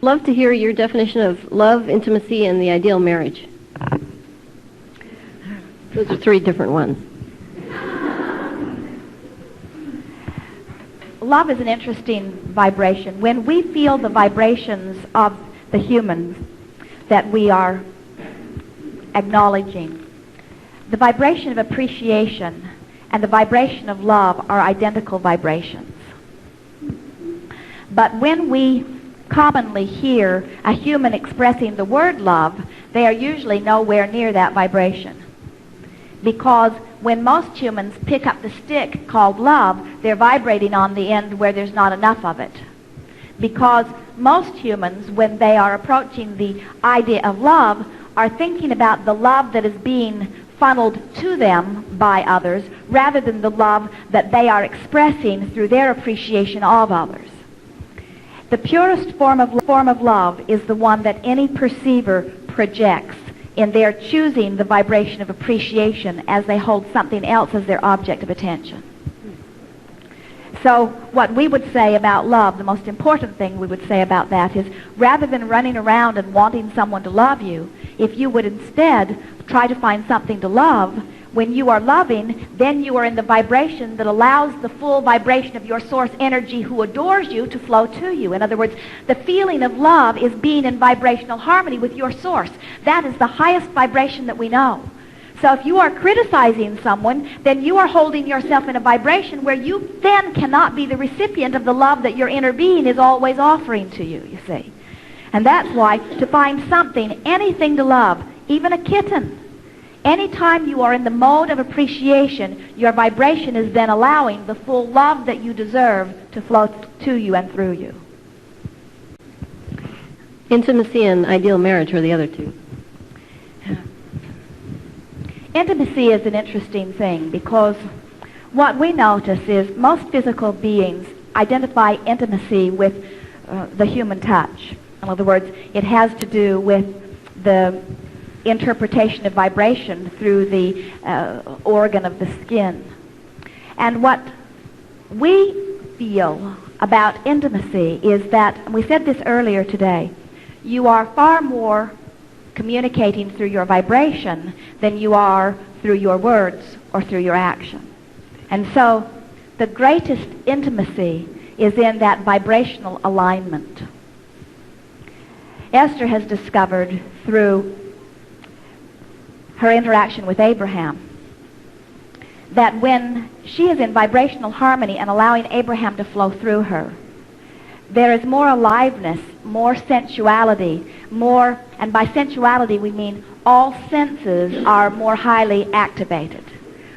Love to hear your definition of love, intimacy, and the ideal marriage. Those are three different ones. Love is an interesting vibration. When we feel the vibrations of the humans that we are acknowledging, the vibration of appreciation and the vibration of love are identical vibrations. But when we commonly hear a human expressing the word love, they are usually nowhere near that vibration. Because when most humans pick up the stick called love, they're vibrating on the end where there's not enough of it. Because most humans, when they are approaching the idea of love, are thinking about the love that is being funneled to them by others rather than the love that they are expressing through their appreciation of others. The purest form of love is the one that any perceiver projects in their choosing the vibration of appreciation as they hold something else as their object of attention. So what we would say about love, the most important thing we would say about that is, rather than running around and wanting someone to love you, if you would instead try to find something to love, when you are loving, then you are in the vibration that allows the full vibration of your source energy who adores you to flow to you. In other words, the feeling of love is being in vibrational harmony with your source. That is the highest vibration that we know. So if you are criticizing someone, then you are holding yourself in a vibration where you then cannot be the recipient of the love that your inner being is always offering to you, you see. And that's why to find something, anything to love, even a kitten, anytime you are in the mode of appreciation, your vibration is then allowing the full love that you deserve to flow to you and through you. Intimacy and ideal marriage are the other two. Intimacy is an interesting thing because what we notice is most physical beings identify intimacy with the human touch. In other words, it has to do with the interpretation of vibration through the organ of the skin. And what we feel about intimacy is that, and we said this earlier today, you are far more communicating through your vibration than you are through your words or through your action. And so the greatest intimacy is in that vibrational alignment. Esther has discovered through her interaction with Abraham that when she is in vibrational harmony and allowing Abraham to flow through her, there is more aliveness, more sensuality, more, and by sensuality we mean all senses are more highly activated.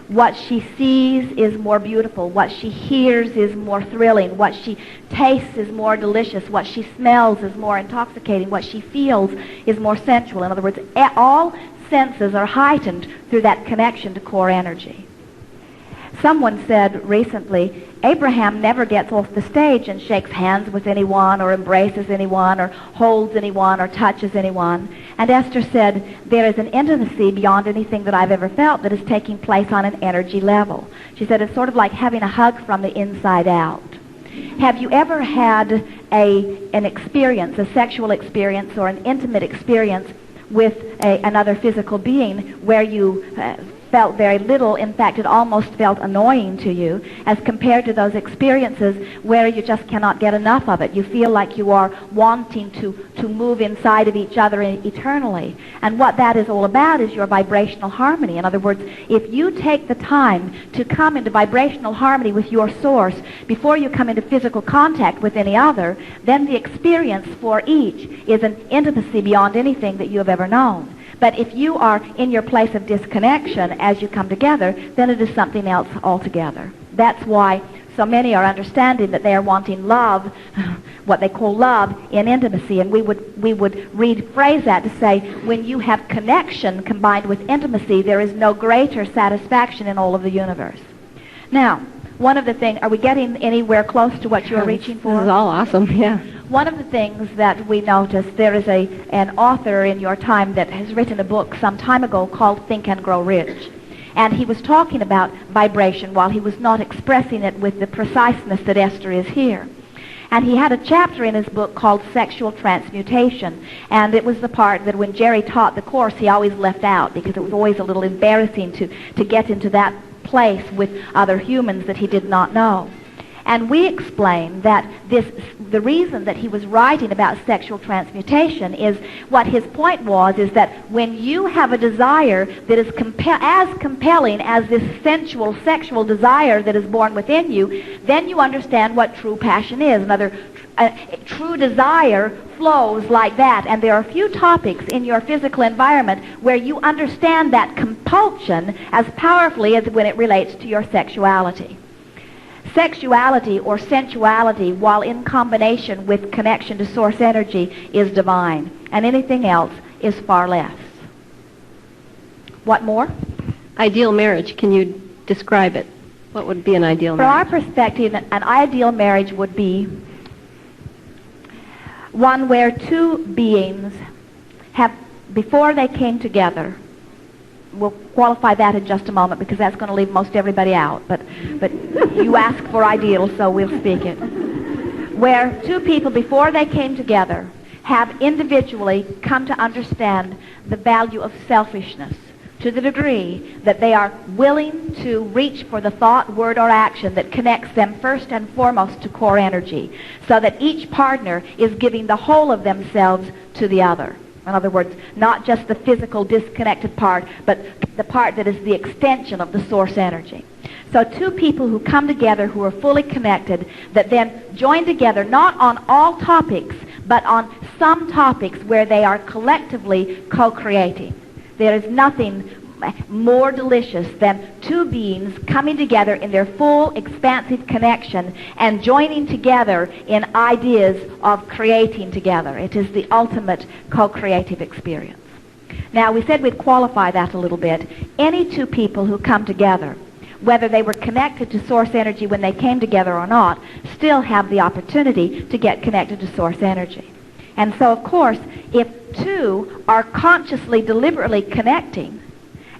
What she sees is more beautiful. What she hears is more thrilling. What she tastes is more delicious. What she smells is more intoxicating. What she feels is more sensual. In other words, all senses are heightened through that connection to core energy. Someone said recently, Abraham never gets off the stage and shakes hands with anyone or embraces anyone or holds anyone or touches anyone. And Esther said, there is an intimacy beyond anything that I've ever felt that is taking place on an energy level. She said, it's sort of like having a hug from the inside out. Have you ever had an experience, a sexual experience or an intimate experience with another physical being where you felt very little, in fact it almost felt annoying to you, as compared to those experiences where you just cannot get enough of it? You feel like you are wanting to move inside of each other eternally. And what that is all about is your vibrational harmony. In other words, if you take the time to come into vibrational harmony with your source before you come into physical contact with any other, then the experience for each is an intimacy beyond anything that you have ever known. But if you are in your place of disconnection as you come together, then it is something else altogether. That's why so many are understanding that they are wanting love, what they call love, in intimacy. And we would rephrase that to say, when you have connection combined with intimacy, there is no greater satisfaction in all of the universe. Now, one of the things, are we getting anywhere close to what you're reaching for? This is all awesome, yeah. One of the things that we noticed, there is an author in your time that has written a book some time ago called Think and Grow Rich. And he was talking about vibration while he was not expressing it with the preciseness that Esther is here. And he had a chapter in his book called Sexual Transmutation. And it was the part that when Jerry taught the course, he always left out because it was always a little embarrassing to get into that place with other humans that he did not know. And we explained that the reason that he was writing about sexual transmutation is what his point was is that when you have a desire that is as compelling as this sensual sexual desire that is born within you, then you understand what true passion is. Another true desire flows like that, and there are a few topics in your physical environment where you understand that compulsion as powerfully as when it relates to your sexuality. Sexuality or sensuality, while in combination with connection to source energy, is divine, and anything else is far less. What more? Ideal marriage. Can you describe it? What would be an ideal From our marriage? perspective, an ideal marriage would be one where two beings have, before they came together, we'll qualify that in just a moment because that's going to leave most everybody out, but you ask for ideal, so we'll speak it. Where two people, before they came together, have individually come to understand the value of selfishness to the degree that they are willing to reach for the thought, word, or action that connects them first and foremost to core energy, so that each partner is giving the whole of themselves to the other. In other words, not just the physical disconnected part, but the part that is the extension of the source energy. So two people who come together who are fully connected, that then join together not on all topics, but on some topics where they are collectively co-creating. There is nothing more delicious than two beings coming together in their full expansive connection and joining together in ideas of creating together. It is the ultimate co-creative experience. Now, we said we'd qualify that a little bit. Any two people who come together, whether they were connected to source energy when they came together or not, still have the opportunity to get connected to source energy. And so, of course, if two are consciously, deliberately connecting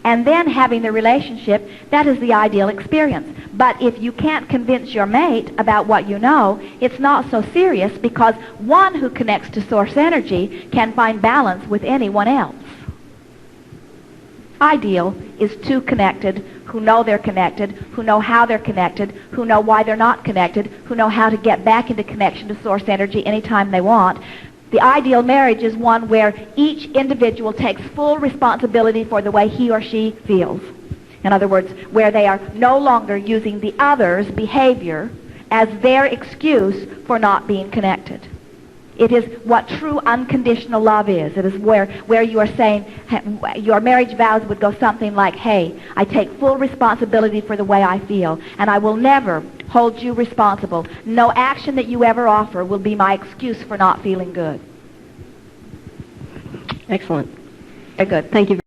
and then having the relationship, that is the ideal experience. But if you can't convince your mate about what you know, it's not so serious because one who connects to source energy can find balance with anyone else. Ideal is two connected who know they're connected, who know how they're connected, who know why they're not connected, who know how to get back into connection to source energy anytime they want. The ideal marriage is one where each individual takes full responsibility for the way he or she feels. In other words, where they are no longer using the other's behavior as their excuse for not being connected. It is what true unconditional love is. It is where you are saying, your marriage vows would go something like, hey, I take full responsibility for the way I feel, and I will never hold you responsible. No action that you ever offer will be my excuse for not feeling good. Excellent. Very good. Thank you.